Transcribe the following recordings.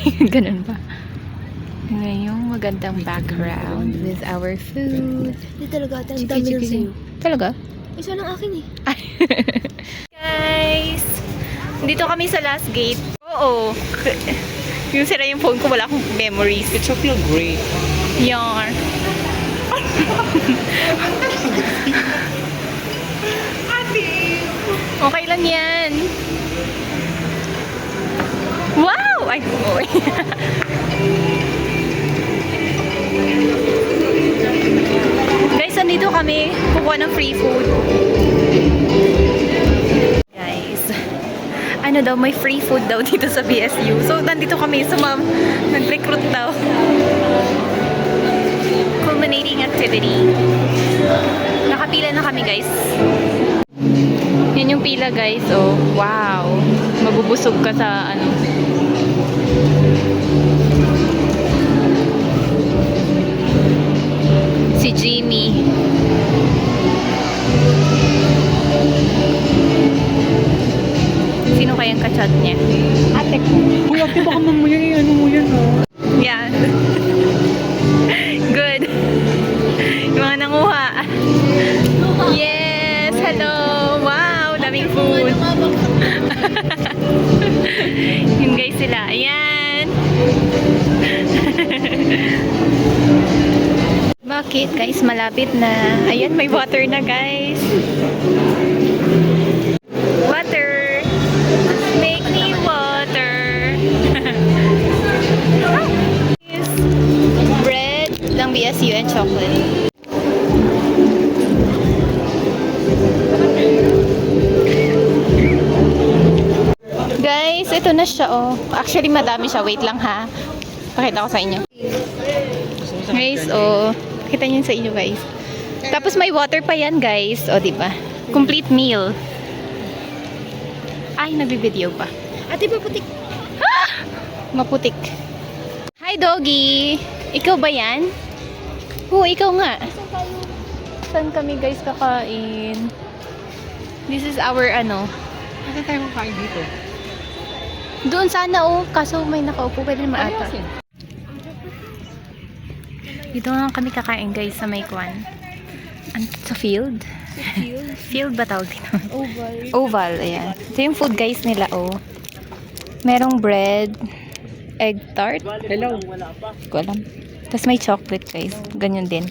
Ganun ba? Ngayong magandang background with our food. Hindi talaga, ang dami lang sa'yo. Talaga? Isa lang akin eh. Guys! Dito kami sa last gate. Oo. Yung sira yung phone ko, wala akong memories. It should feel great. Yarn. Okay lang yan. Wow! Ay, oy. Guys, andito kami. Kukuha ng free food. Guys, ano daw, may free food daw dito sa BSU. So, nandito kami sa nag-recruit daw. Culminating activity. Nakapila na kami, guys. Yan yung pila, guys. Oh, wow. Mabubusog ka sa ano. Si Jimmy. Sino kayang kachat niya? Ate ko. Uy, ate, baka mamaya ano mo yan, oh. Yeah. Good. Yung mga nanguha. Yes! Hello! Wow! Daming food. Yun guys sila. Ayan! Bakit guys? Malapit na. Ayan, may water na guys. Water! Make me water! Bread ng BSU and chocolate. Guys, ito na siya oh. Actually, madami siya. Wait lang ha. Pakita ko sa inyo. Guys, oh. Pakita niyo sa inyo guys. Tapos may water pa yan guys. O, diba? Complete meal. Ay, nabibideo pa. Ate, paputik. Maputik. Hi, doggy! Ikaw ba yan? Oo, ikaw nga. Saan kami guys kakain? This is our ano. Ate tayo kakain dito. Doon sana oh, kaso may nakaupo. Pwede naman ata. Dito lang kami kakain guys sa may kwan. Sa field? Field ba tawag dito? Oval. Oval, ayan. Ito yung food guys nila oh. Merong bread, egg tart. Hello. Hindi ko alam. Tapos may chocolate guys. Ganyan din.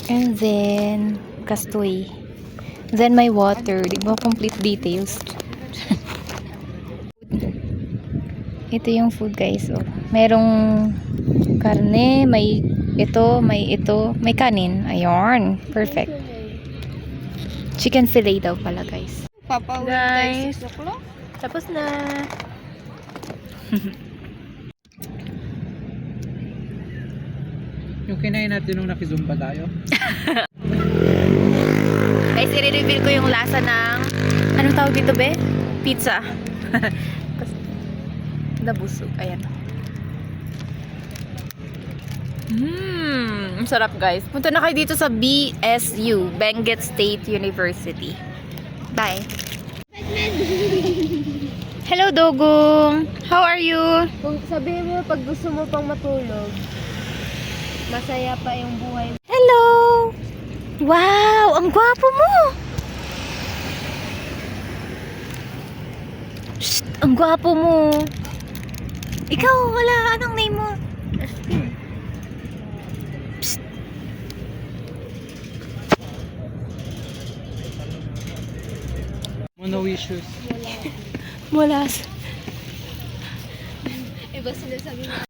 And then, kastoy. Then may water. Di ba complete details? Ito yung food guys. Oh. Merong karne, may ito, may kanin. Ayun. Perfect. Chicken fillet daw pala guys. Papauwi Guys. tayo sa o'clock. Tapos na. Yung kinain natin nung nakizumba tayo. Guys, i-reveal ko yung lasa ng anong tawag dito be? Pizza. Nabusog. Ayan. Ang sarap guys. Punta na kayo dito sa BSU, Benguet State University. Bye. Hello Dogong. How are you? Kung sabihin mo pag gusto mo pang matulog, masaya pa yung buhay. Hello. Wow, ang gwapo mo. Shh, ang gwapo mo. Ikaw, wala. Anong name mo? Psst. Mono issues. Wala. Iba sinasabi mo.